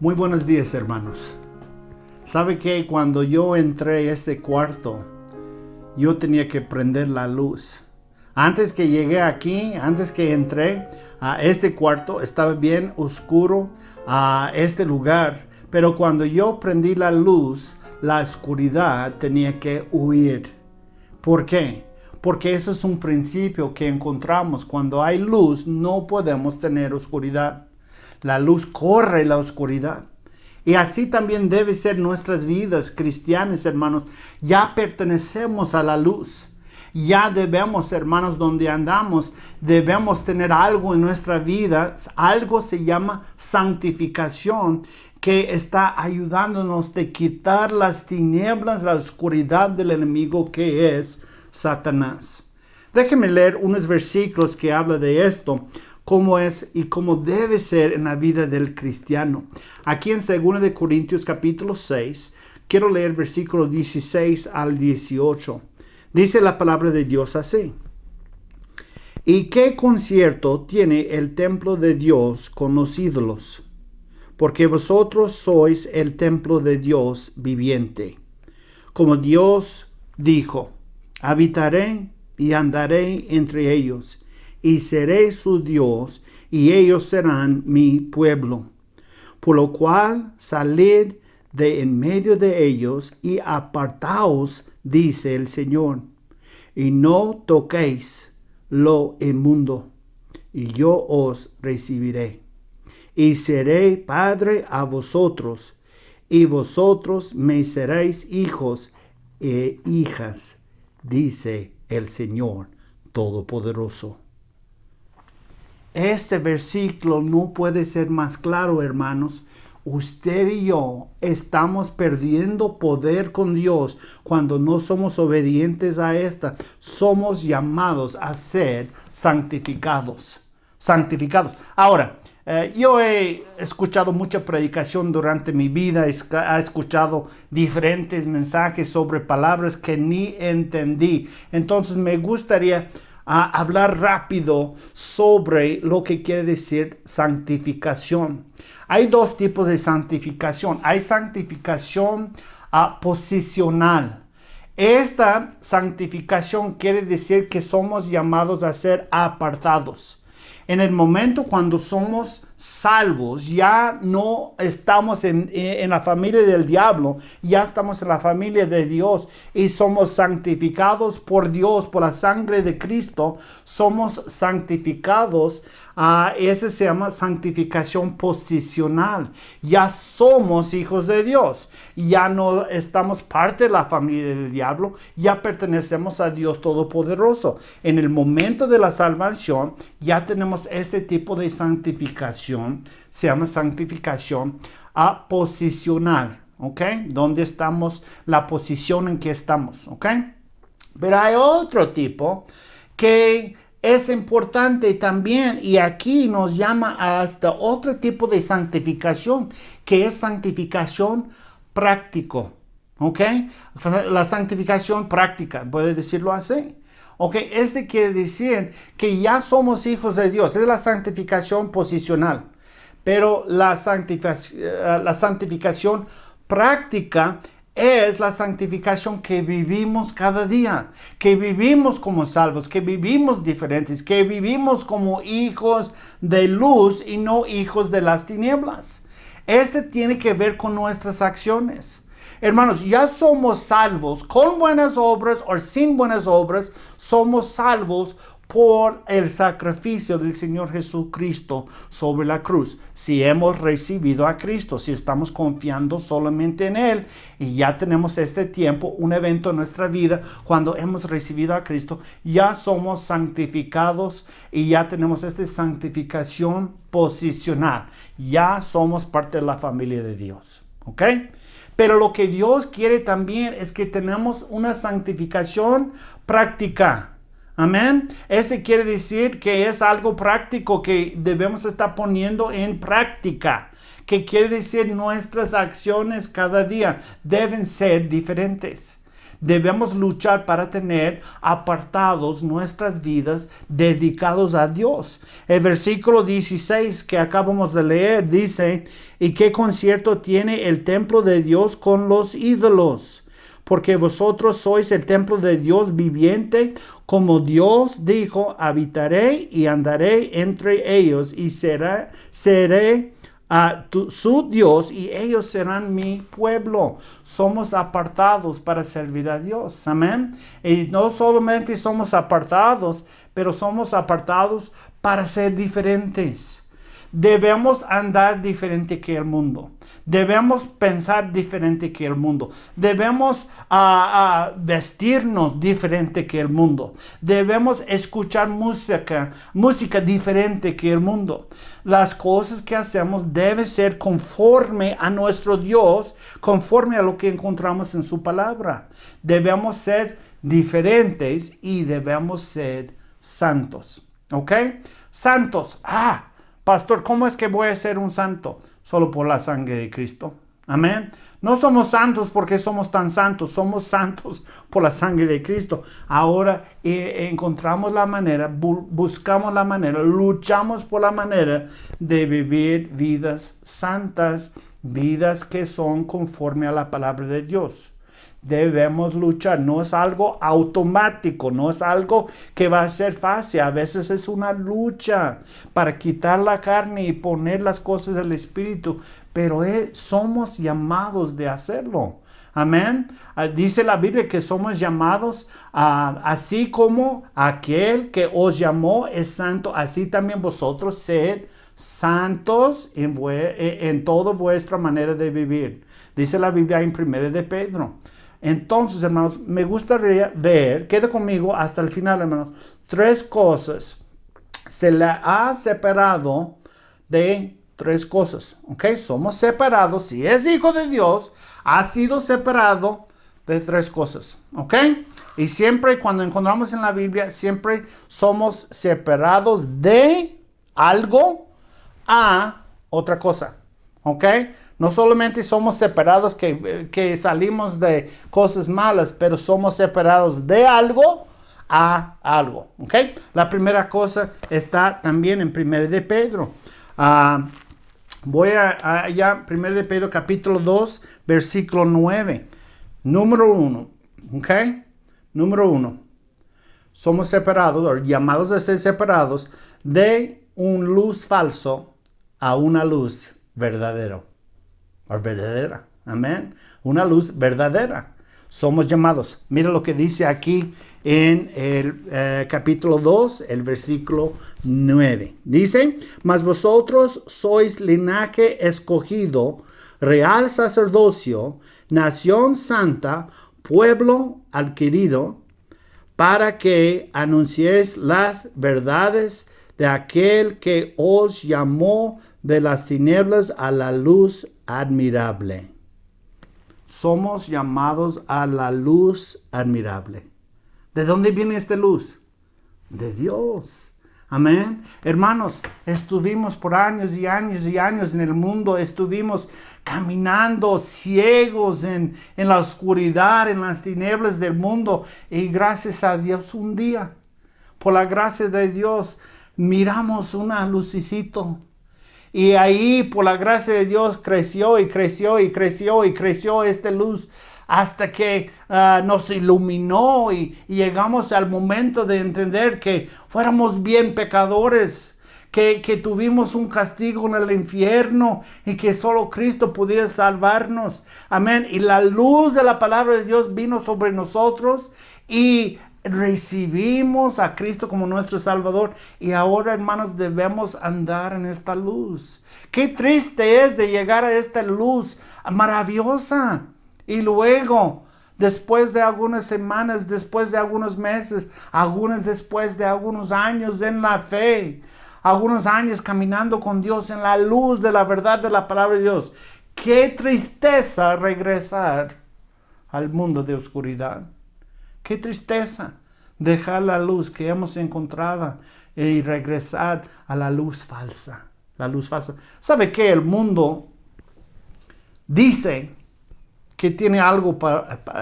Muy buenos días, hermanos. ¿Sabe que cuando yo entré a este cuarto, yo tenía que prender la luz? Antes que llegué aquí, antes que entré a este cuarto, estaba bien oscuro a este lugar. Pero cuando yo prendí la luz, la oscuridad tenía que huir. ¿Por qué? Porque eso es un principio que encontramos. Cuando hay luz, no podemos tener oscuridad. La luz corre la oscuridad. Y así también debe ser nuestras vidas cristianas, hermanos. Ya pertenecemos a la luz. Ya debemos, hermanos, donde andamos, debemos tener algo en nuestra vida. Algo se llama santificación, que está ayudándonos de quitar las tinieblas, la oscuridad del enemigo que es Satanás. Déjenme leer unos versículos que habla de esto, cómo es y cómo debe ser en la vida del cristiano. Aquí en 2 de Corintios capítulo 6, quiero leer versículos 16 al 18. Dice la palabra de Dios así: ¿Y qué concierto tiene el templo de Dios con los ídolos? Porque vosotros sois el templo de Dios viviente. Como Dios dijo: habitaré y andaré entre ellos, y seré su Dios, y ellos serán mi pueblo. Por lo cual, salid de en medio de ellos, y apartaos, dice el Señor, y no toquéis lo inmundo, y yo os recibiré. Y seré padre a vosotros, y vosotros me seréis hijos e hijas, dice el Señor Todopoderoso. Este versículo no puede ser más claro, hermanos. Usted y yo estamos perdiendo poder con Dios cuando no somos obedientes a esta. Somos llamados a ser santificados. Ahora, yo he escuchado mucha predicación durante mi vida. He escuchado diferentes mensajes sobre palabras que ni entendí. Entonces me gustaría hablar rápido sobre lo que quiere decir santificación. Hay dos tipos de santificación. Hay santificación posicional. Esta santificación quiere decir que somos llamados a ser apartados. En el momento cuando somos salvos, ya no estamos en la familia del diablo, ya estamos en la familia de Dios y somos santificados por Dios, por la sangre de Cristo. Somos santificados. Ese se llama santificación posicional. Ya somos hijos de Dios. Ya no estamos parte de la familia del diablo. Ya pertenecemos a Dios Todopoderoso. En el momento de la salvación, ya tenemos este tipo de santificación. Se llama santificación posicional. ¿Ok? ¿Dónde estamos? La posición en que estamos. ¿Ok? Pero hay otro tipo que es importante también, y aquí nos llama hasta otro tipo de santificación, que es santificación práctico. ¿Ok? La santificación práctica, puede decirlo así. ¿Ok? Este quiere decir que ya somos hijos de Dios. Es la santificación posicional. Pero la santificación práctica es la santificación que vivimos cada día, que vivimos como salvos, que vivimos diferentes, que vivimos como hijos de luz y no hijos de las tinieblas. Este tiene que ver con nuestras acciones. Hermanos, ya somos salvos con buenas obras o sin buenas obras. Somos salvos por el sacrificio del Señor Jesucristo sobre la cruz. Si hemos recibido a Cristo, si estamos confiando solamente en Él, y ya tenemos este tiempo, un evento en nuestra vida, cuando hemos recibido a Cristo, ya somos santificados y ya tenemos esta santificación posicional. Ya somos parte de la familia de Dios. ¿Ok? Pero lo que Dios quiere también es que tenemos una santificación práctica. Amén. Ese quiere decir que es algo práctico que debemos estar poniendo en práctica. Que quiere decir nuestras acciones cada día deben ser diferentes. debemos luchar para tener apartados nuestras vidas dedicados a Dios. El versículo 16 que acabamos de leer dice, ¿y qué concierto tiene el templo de Dios con los ídolos? Porque vosotros sois el templo de Dios viviente, como Dios dijo, habitaré y andaré entre ellos y seré su Dios y ellos serán mi pueblo. Somos apartados para servir a Dios. Amén. Y no solamente somos apartados, pero somos apartados para ser diferentes. Debemos andar diferente que el mundo. Debemos pensar diferente que el mundo. Debemos vestirnos diferente que el mundo. Debemos escuchar música diferente que el mundo. Las cosas que hacemos deben ser conforme a nuestro Dios, conforme a lo que encontramos en su palabra. Debemos ser diferentes y debemos ser santos. ¿Ok? Santos. Pastor, ¿cómo es que voy a ser un santo? Solo por la sangre de Cristo. Amén. No somos santos porque somos tan santos. Somos santos por la sangre de Cristo. Ahora encontramos la manera, buscamos la manera, luchamos por la manera de vivir vidas santas, vidas que son conforme a la palabra de Dios. Debemos luchar, no es algo automático, no es algo que va a ser fácil, a veces es una lucha para quitar la carne y poner las cosas del Espíritu, pero somos llamados de hacerlo. Amén. Dice la Biblia que somos llamados, así como aquel que os llamó es santo, así también vosotros sed santos en toda vuestra manera de vivir. Dice la Biblia en 1 de Pedro. Entonces, hermanos, me gustaría ver, queda conmigo hasta el final, hermanos, 3 cosas. Se le ha separado de 3 cosas, ¿ok? Somos separados, si es hijo de Dios, ha sido separado de 3 cosas, ¿ok? Y siempre cuando encontramos en la Biblia, siempre somos separados de algo a otra cosa, ¿ok? No solamente somos separados que salimos de cosas malas, pero somos separados de algo a algo. ¿Ok? La primera cosa está también en 1 de Pedro. Voy allá, 1 de Pedro capítulo 2, versículo 9. Número 1. ¿Ok? Número 1. Somos separados, o llamados a ser separados, de un luz falso a una luz verdadera. Verdadera, amén, una luz verdadera. Somos llamados. Mira lo que dice aquí en el capítulo 2, el versículo 9. Dice, mas vosotros sois linaje escogido, real sacerdocio, nación santa, pueblo adquirido, para que anunciéis las verdades de aquel que os llamó de las tinieblas a la luz admirable. Somos llamados a la luz admirable. ¿De dónde viene esta luz? De Dios. Amén. Hermanos, estuvimos por años y años y años en el mundo. Estuvimos caminando ciegos en la oscuridad, en las tinieblas del mundo. Y gracias a Dios un día, por la gracia de Dios, miramos una lucecito. Y ahí, por la gracia de Dios, creció y creció y creció y creció esta luz hasta que nos iluminó y llegamos al momento de entender que fuéramos bien pecadores, que tuvimos un castigo en el infierno y que solo Cristo podía salvarnos. Amén. Y la luz de la palabra de Dios vino sobre nosotros y recibimos a Cristo como nuestro Salvador y ahora, hermanos, debemos andar en esta luz. Qué triste es de llegar a esta luz maravillosa y luego, después de algunas semanas, después de algunos meses, algunos después de algunos años en la fe, algunos años caminando con Dios en la luz de la verdad de la palabra de Dios, qué tristeza regresar al mundo de oscuridad. Qué tristeza dejar la luz que hemos encontrado y regresar a la luz falsa. La luz falsa. ¿Sabe qué? El mundo dice que tiene algo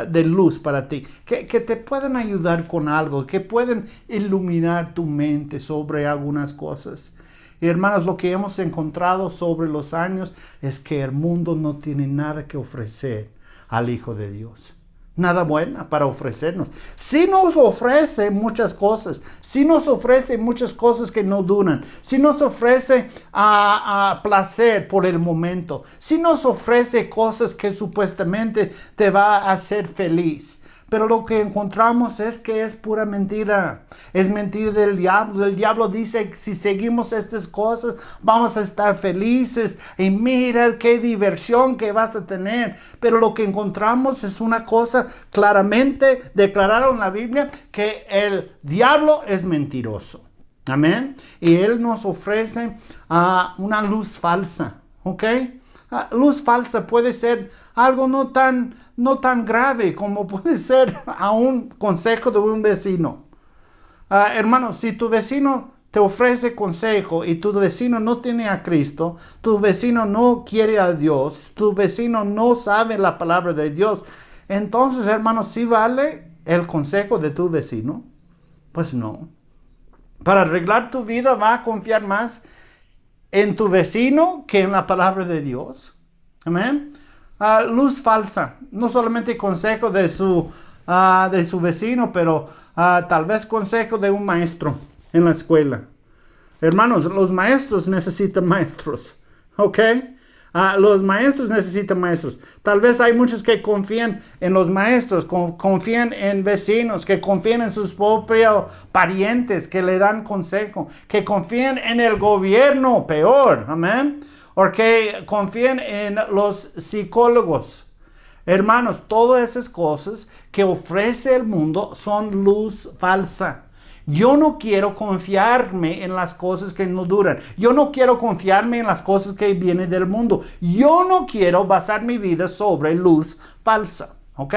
de luz para ti, que te pueden ayudar con algo, que pueden iluminar tu mente sobre algunas cosas. Y hermanos, lo que hemos encontrado sobre los años es que el mundo no tiene nada que ofrecer al Hijo de Dios. Nada bueno para ofrecernos. Sí nos ofrece muchas cosas. Sí nos ofrece muchas cosas que no duran. Sí nos ofrece placer por el momento. Sí nos ofrece cosas que supuestamente te va a hacer feliz. Pero lo que encontramos es que es pura mentira. Es mentira del diablo. El diablo dice que si seguimos estas cosas vamos a estar felices. Y mira qué diversión que vas a tener. Pero lo que encontramos es una cosa claramente declarada en la Biblia, que el diablo es mentiroso. Amén. Y él nos ofrece una luz falsa. ¿Ok? Luz falsa puede ser algo no tan grave como puede ser a un consejo de un vecino. Hermano, si tu vecino te ofrece consejo y tu vecino no tiene a Cristo, tu vecino no quiere a Dios, tu vecino no sabe la palabra de Dios, entonces, hermano, ¿sí vale el consejo de tu vecino? Pues no. Para arreglar tu vida va a confiar más en tu vecino que en la palabra de Dios. Amén. Luz falsa. No solamente consejo de su vecino, pero tal vez consejo de un maestro en la escuela. Hermanos, los maestros necesitan maestros. ¿Ok? Los maestros necesitan maestros. Tal vez hay muchos que confían en los maestros, confían en vecinos, que confían en sus propios parientes que le dan consejo, que confían en el gobierno, peor, amén, o que confían en los psicólogos. Hermanos, todas esas cosas que ofrece el mundo son luz falsa. Yo no quiero confiarme en las cosas que no duran. Yo no quiero confiarme en las cosas que vienen del mundo. Yo no quiero basar mi vida sobre luz falsa. ¿Ok?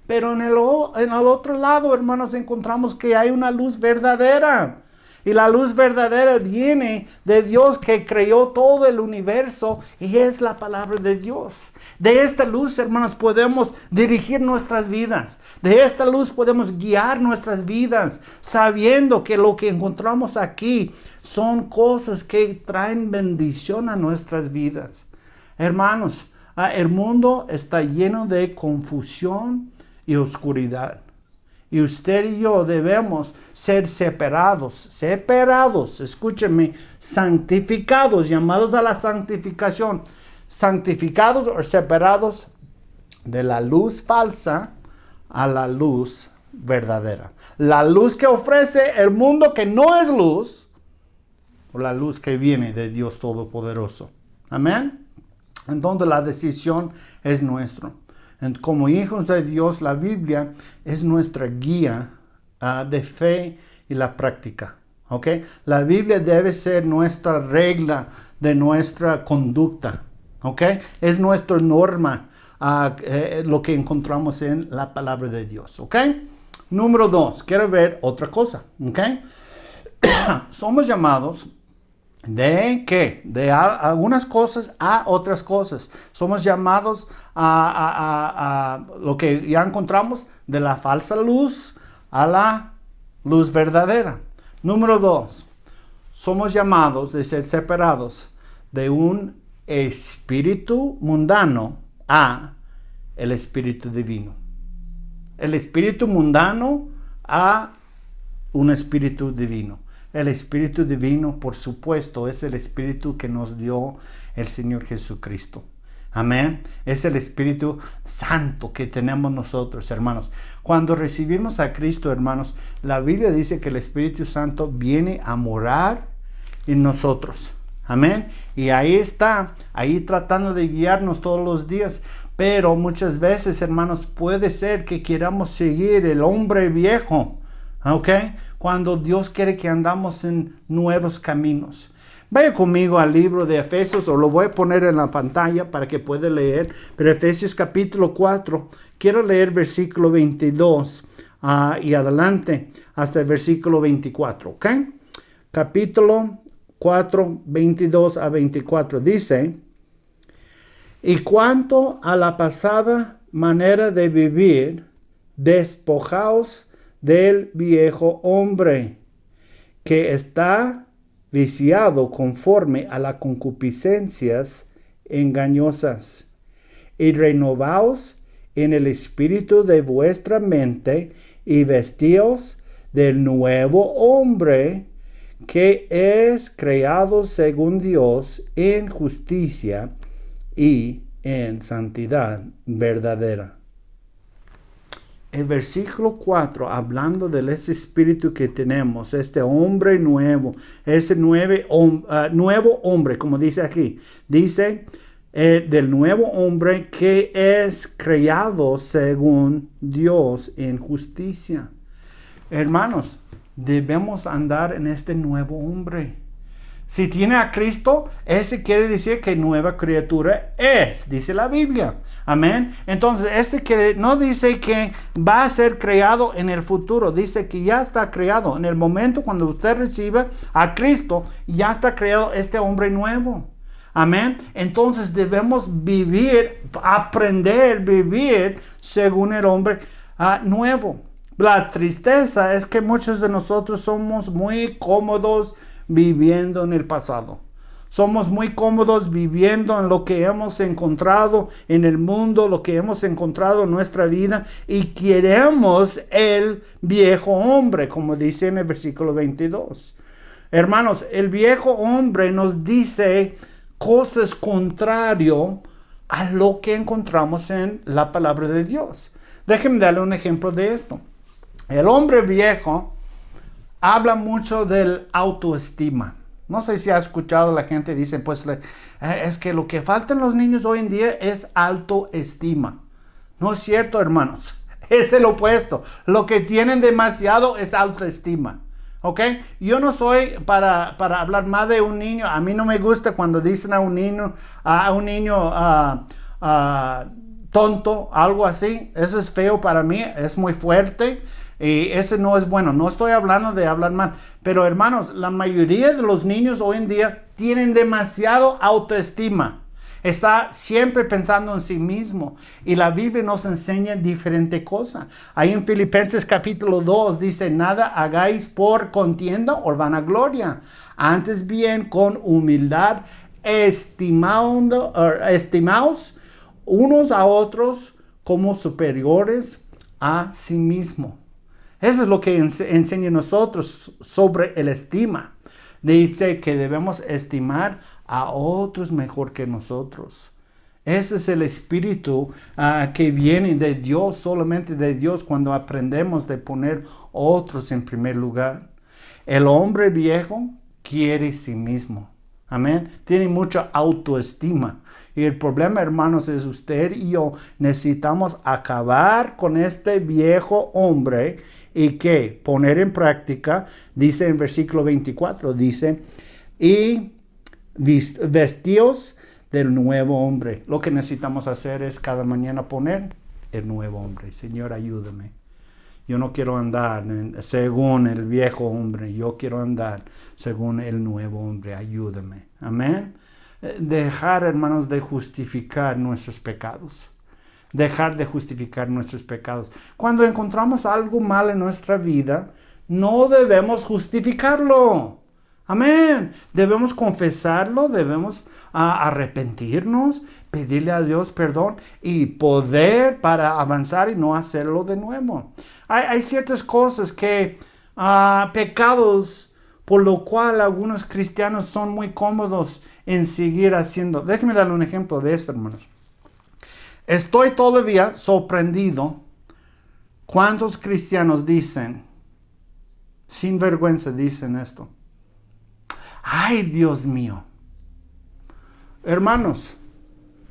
Pero en el otro lado, hermanos, encontramos que hay una luz verdadera. Y la luz verdadera viene de Dios, que creó todo el universo, y es la palabra de Dios. De esta luz, hermanos, podemos dirigir nuestras vidas. De esta luz podemos guiar nuestras vidas, sabiendo que lo que encontramos aquí son cosas que traen bendición a nuestras vidas. Hermanos, el mundo está lleno de confusión y oscuridad. Y usted y yo debemos ser separados, escúcheme, santificados, llamados a la santificación, santificados o separados de la luz falsa a la luz verdadera. La luz que ofrece el mundo, que no es luz, o la luz que viene de Dios Todopoderoso. Amén. Entonces la decisión es nuestra. Como hijos de Dios, la Biblia es nuestra guía de fe y la práctica. ¿Okay? La Biblia debe ser nuestra regla de nuestra conducta. ¿Okay? Es nuestra norma, lo que encontramos en la palabra de Dios. ¿Okay? Número 2, quiero ver otra cosa. ¿Okay? Somos llamados ¿de qué? De algunas cosas a otras cosas. Somos llamados a lo que ya encontramos, de la falsa luz a la luz verdadera. Número 2, somos llamados de ser separados de un espíritu mundano a el espíritu divino. El espíritu mundano a un espíritu divino. El Espíritu Divino, por supuesto, es el Espíritu que nos dio el Señor Jesucristo. Amén. Es el Espíritu Santo que tenemos nosotros, hermanos. Cuando recibimos a Cristo, hermanos, la Biblia dice que el Espíritu Santo viene a morar en nosotros. Amén. Y ahí está, ahí tratando de guiarnos todos los días. Pero muchas veces, hermanos, puede ser que queramos seguir el hombre viejo. ¿Ok? Cuando Dios quiere que andamos en nuevos caminos. Vaya conmigo al libro de Efesios, o lo voy a poner en la pantalla para que pueda leer. Pero Efesios capítulo 4, quiero leer versículo 22 y adelante hasta el versículo 24. ¿Ok? Capítulo 4, 22 a 24 dice: y cuanto a la pasada manera de vivir, despojaos del viejo hombre, que está viciado conforme a las concupiscencias engañosas, y renovaos en el espíritu de vuestra mente, y vestíos del nuevo hombre, que es creado según Dios en justicia y en santidad verdadera. El versículo 4, hablando de ese espíritu que tenemos, este hombre nuevo, ese nuevo hombre, como dice aquí, dice del nuevo hombre que es creado según Dios en justicia. Hermanos, debemos andar en este nuevo hombre. Si tiene a Cristo, ese quiere decir que nueva criatura es, dice la Biblia. Amén. Entonces, este que no dice que va a ser creado en el futuro, dice que ya está creado. En el momento cuando usted recibe a Cristo, ya está creado este hombre nuevo. Amén. Entonces debemos vivir, aprender a vivir según el hombre nuevo. La tristeza es que muchos de nosotros somos muy cómodos viviendo en el pasado. Somos muy cómodos viviendo en lo que hemos encontrado en el mundo, lo que hemos encontrado en nuestra vida, y queremos el viejo hombre, como dice en el versículo 22. Hermanos, el viejo hombre nos dice cosas contrario a lo que encontramos en la palabra de Dios. Déjenme darle un ejemplo de esto. El hombre viejo habla mucho del autoestima. No sé si ha escuchado la gente dice, pues es que lo que faltan los niños hoy en día es autoestima. No es cierto, hermanos. Es el opuesto. Lo que tienen demasiado es autoestima. ¿Ok? Yo no soy para hablar más de un niño. A mí no me gusta cuando dicen a un niño tonto, algo así. Eso es feo para mí, es muy fuerte. Y ese no es bueno. No estoy hablando de hablar mal. Pero hermanos, la mayoría de los niños hoy en día tienen demasiado autoestima. Está siempre pensando en sí mismo. Y la Biblia nos enseña diferente cosa. Ahí en Filipenses capítulo 2 dice, nada hagáis por contienda o vanagloria. Antes bien con humildad estimaos unos a otros como superiores a sí mismo. Eso es lo que enseña nosotros sobre el estima. Dice que debemos estimar a otros mejor que nosotros. Ese es el espíritu que viene de Dios, solamente de Dios, cuando aprendemos de poner otros en primer lugar. El hombre viejo quiere sí mismo. Amén. Tiene mucha autoestima. Y el problema, hermanos, es usted y yo necesitamos acabar con este viejo hombre y que poner en práctica, dice en versículo 24, dice, y vestíos del nuevo hombre. Lo que necesitamos hacer es cada mañana poner el nuevo hombre. Señor, ayúdame. Yo no quiero andar según el viejo hombre. Yo quiero andar según el nuevo hombre. Ayúdame. Amén. Dejar, hermanos, de justificar nuestros pecados. Dejar de justificar nuestros pecados. Cuando encontramos algo mal en nuestra vida, no debemos justificarlo. Amén. Debemos confesarlo, debemos arrepentirnos, pedirle a Dios perdón y poder para avanzar y no hacerlo de nuevo. Hay ciertas cosas que, pecados, por lo cual algunos cristianos son muy cómodos en seguir haciendo. Déjenme darle un ejemplo de esto, hermanos. Estoy todavía sorprendido cuántos cristianos dicen, sin vergüenza dicen esto. Ay, Dios mío. Hermanos,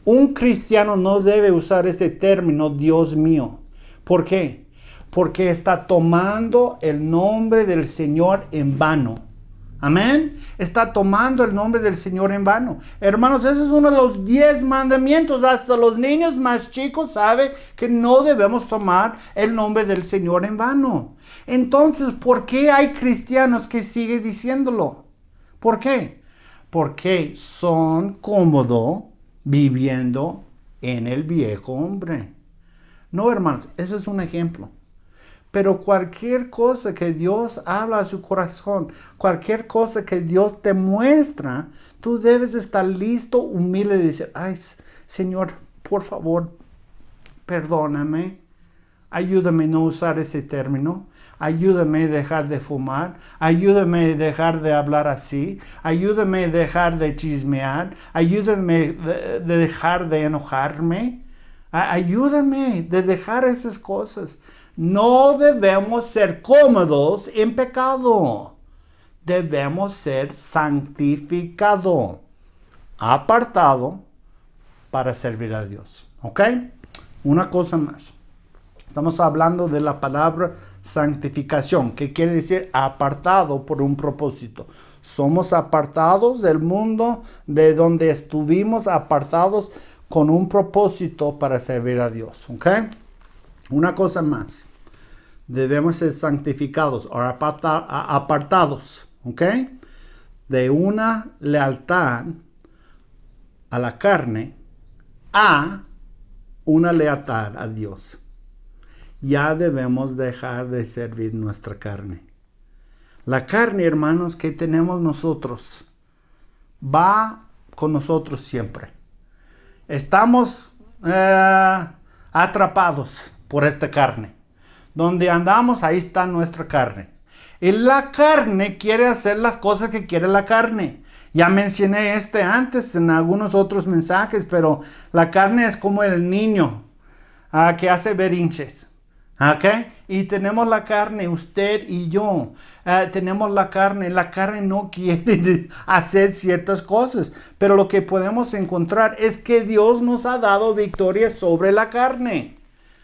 un cristiano no debe usar este término, Dios mío. ¿Por qué? Porque está tomando el nombre del Señor en vano. Amén. Está tomando el nombre del Señor en vano. Hermanos, ese es uno de los 10 mandamientos. Hasta los niños más chicos saben que no debemos tomar el nombre del Señor en vano. Entonces, ¿por qué hay cristianos que siguen diciéndolo? ¿Por qué? Porque son cómodos viviendo en el viejo hombre. No, hermanos, ese es un ejemplo. Pero cualquier cosa que Dios habla a su corazón, cualquier cosa que Dios te muestra, tú debes estar listo, humilde y decir, ay, Señor, por favor, perdóname. Ayúdame a no usar ese término. Ayúdame a dejar de fumar. Ayúdame a dejar de hablar así. Ayúdame a dejar de chismear. Ayúdame de dejar de enojarme. Ayúdame de dejar esas cosas. No debemos ser cómodos en pecado. Debemos ser santificados, apartado para servir a Dios. ¿Ok? Una cosa más. Estamos hablando de la palabra santificación, que quiere decir apartado por un propósito. Somos apartados del mundo de donde estuvimos, apartados con un propósito para servir a Dios. ¿Ok? Una cosa más. Debemos ser santificados o apartados. ¿Ok? De una lealtad a la carne a una lealtad a Dios. Ya debemos dejar de servir nuestra carne. La carne, hermanos, que tenemos nosotros, va con nosotros siempre. Estamos atrapados por esta carne. Donde andamos, ahí está nuestra carne. Y la carne quiere hacer las cosas que quiere la carne. Ya mencioné antes en algunos otros mensajes, pero la carne es como el niño que hace berrinches. ¿Ok? Y tenemos la carne, usted y yo. Tenemos la carne. La carne no quiere hacer ciertas cosas. Pero lo que podemos encontrar es que Dios nos ha dado victoria sobre la carne.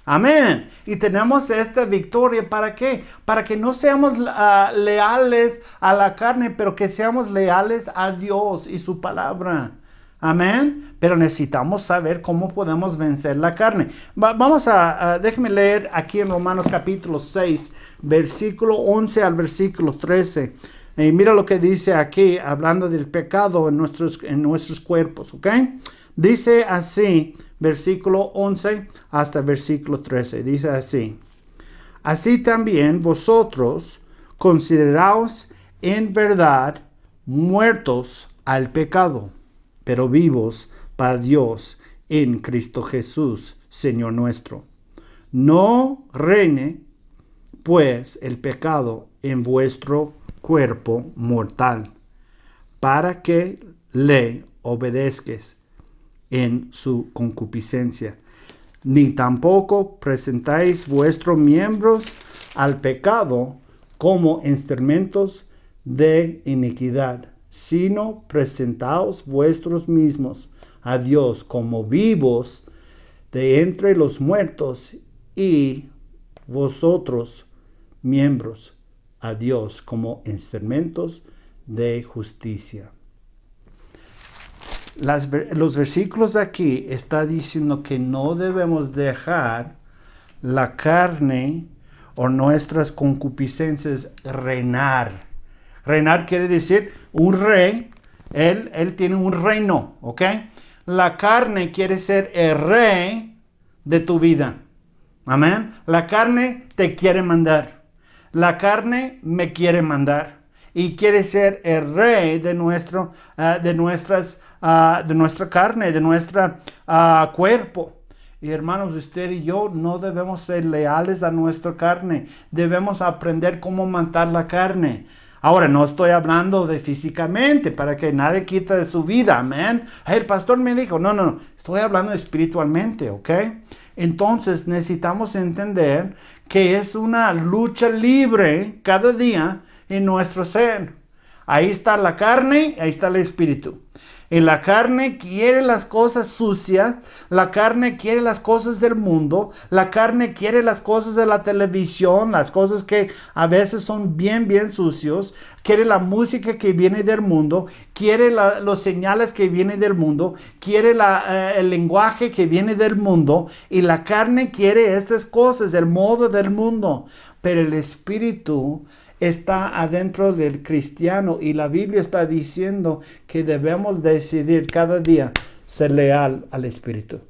Amén. Y tenemos esta victoria, ¿para qué? Para que no seamos leales a la carne, pero que seamos leales a Dios y su palabra. Amén. Pero necesitamos saber cómo podemos vencer la carne. Déjeme leer aquí en Romanos capítulo 6, versículo 11 al versículo 13. Y mira lo que dice aquí, hablando del pecado en nuestros cuerpos, ¿ok? Dice así, versículo 11 hasta versículo 13. Dice así. Así también vosotros consideraos en verdad muertos al pecado, pero vivos para Dios en Cristo Jesús, Señor nuestro. No reine, pues, el pecado en vuestro cuerpo mortal, para que le obedezcas en su concupiscencia. Ni tampoco presentáis vuestros miembros al pecado como instrumentos de iniquidad, sino presentaos vuestros mismos a Dios como vivos de entre los muertos, y vosotros miembros a Dios como instrumentos de justicia. Los versículos aquí está diciendo que no debemos dejar la carne o nuestras concupiscencias reinar. Reinar quiere decir un rey, él tiene un reino, ¿ok? La carne quiere ser el rey de tu vida. Amén. La carne te quiere mandar. La carne me quiere mandar. Y quiere ser el rey de nuestra carne, de nuestro cuerpo. Y hermanos, usted y yo no debemos ser leales a nuestra carne. Debemos aprender cómo matar la carne. Ahora, no estoy hablando de físicamente, para que nadie quita de su vida, amén. El pastor me dijo, no, estoy hablando espiritualmente, ¿ok? Entonces, necesitamos entender que es una lucha libre cada día en nuestro ser. Ahí está la carne, ahí está el espíritu. Y la carne quiere las cosas sucias, la carne quiere las cosas del mundo, la carne quiere las cosas de la televisión, las cosas que a veces son bien sucios, quiere la música que viene del mundo, quiere los señales que vienen del mundo, quiere el lenguaje que viene del mundo, y la carne quiere estas cosas, el modo del mundo, pero el espíritu está adentro del cristiano, y la Biblia está diciendo que debemos decidir cada día ser leal al Espíritu.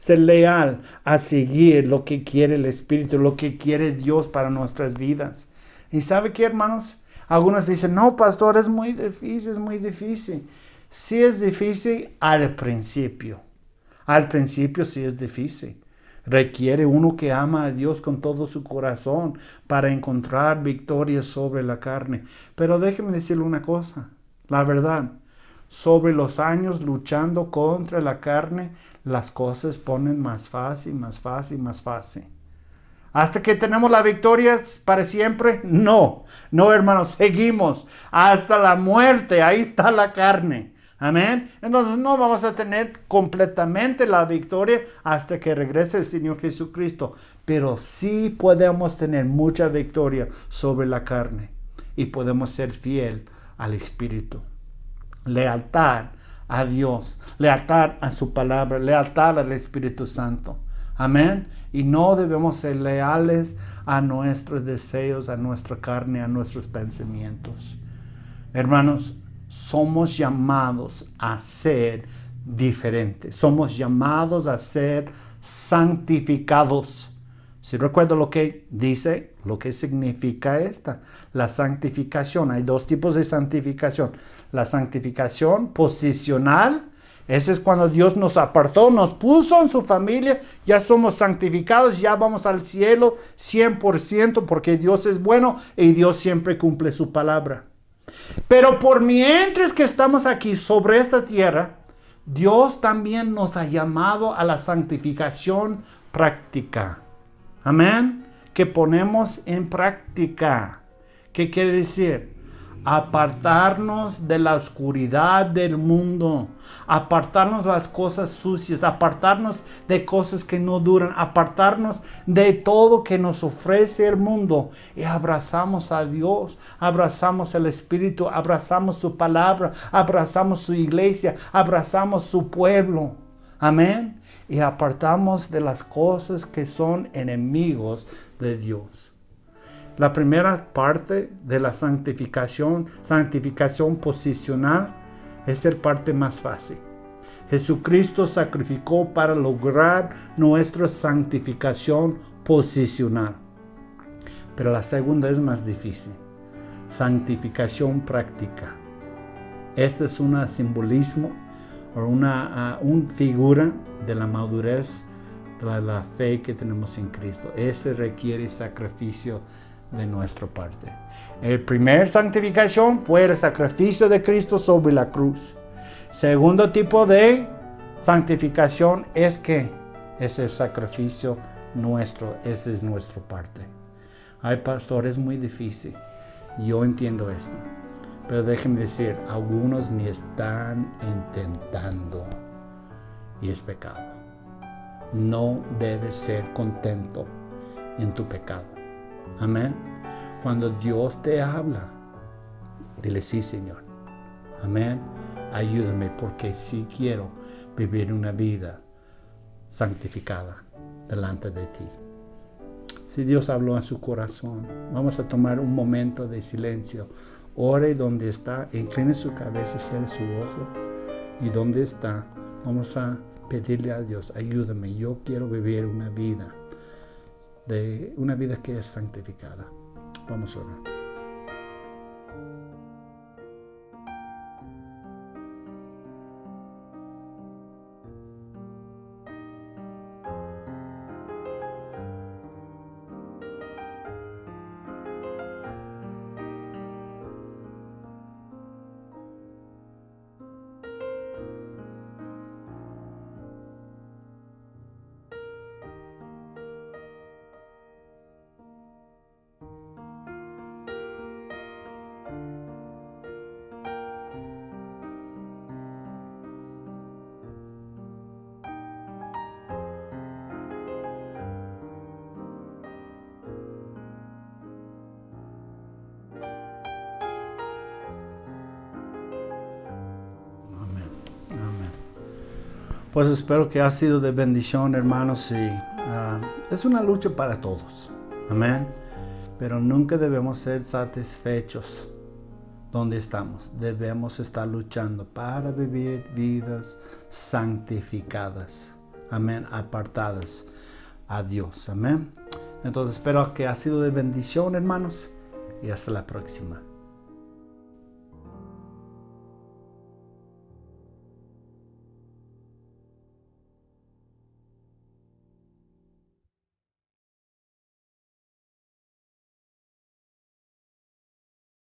ser leal a seguir lo que quiere el Espíritu, lo que quiere Dios para nuestras vidas. ¿Y sabe qué, hermanos? Algunos dicen, no, pastor, es muy difícil, es muy difícil. Sí es difícil al principio. Al principio sí es difícil. Requiere uno que ama a Dios con todo su corazón para encontrar victoria sobre la carne. Pero déjeme decirle una cosa, la verdad, sobre los años luchando contra la carne, las cosas ponen más fácil, más fácil, más fácil. ¿Hasta que tenemos la victoria para siempre? No, no, hermanos, seguimos hasta la muerte, ahí está la carne. Amén. Entonces no vamos a tener completamente la victoria hasta que regrese el Señor Jesucristo. Pero sí podemos tener mucha victoria sobre la carne. Y podemos ser fiel al Espíritu. Lealtad a Dios. Lealtad a su palabra. Lealtad al Espíritu Santo. Amén. Y no debemos ser leales a nuestros deseos, a nuestra carne, a nuestros pensamientos. Hermanos, somos llamados a ser diferentes. Somos llamados a ser santificados. Si recuerdo lo que dice, lo que significa la santificación. Hay dos tipos de santificación. La santificación posicional. Ese es cuando Dios nos apartó, nos puso en su familia. Ya somos santificados, ya vamos al cielo 100% porque Dios es bueno y Dios siempre cumple su palabra. Pero por mientras que estamos aquí sobre esta tierra, Dios también nos ha llamado a la santificación práctica. Amén. Que ponemos en práctica. ¿Qué quiere decir? Apartarnos de la oscuridad del mundo, apartarnos de las cosas sucias, apartarnos de cosas que no duran, apartarnos de todo que nos ofrece el mundo y abrazamos a Dios, abrazamos el Espíritu, abrazamos su palabra, abrazamos su iglesia, abrazamos su pueblo. Amén. Y apartamos de las cosas que son enemigos de Dios. La primera parte de la santificación posicional, es la parte más fácil. Jesucristo sacrificó para lograr nuestra santificación posicional. Pero la segunda es más difícil. Santificación práctica. Este es un simbolismo o una figura de la madurez de la fe que tenemos en Cristo. Ese requiere sacrificio de nuestra parte. El primer santificación fue el sacrificio de Cristo sobre la cruz. Segundo tipo de santificación es el sacrificio nuestro. Esa es nuestra parte. Ay, pastor, es muy difícil. Yo entiendo esto. Pero déjenme decir, algunos ni están intentando. Y es pecado. No debes ser contento en tu pecado. Amén. Cuando Dios te habla, dile sí, Señor. Amén. Ayúdame porque sí quiero vivir una vida santificada delante de ti. Si Dios habló en su corazón, vamos a tomar un momento de silencio. Ore donde está, incline su cabeza, cierre su ojo. Y donde está, vamos a pedirle a Dios, ayúdame. Yo quiero vivir una vida que es santificada. Vamos a orar. Pues espero que ha sido de bendición, hermanos, y es una lucha para todos. Amén. Pero nunca debemos ser satisfechos donde estamos. Debemos estar luchando para vivir vidas santificadas. amén, apartadas a Dios, amén. Entonces espero que ha sido de bendición, hermanos, y hasta la próxima.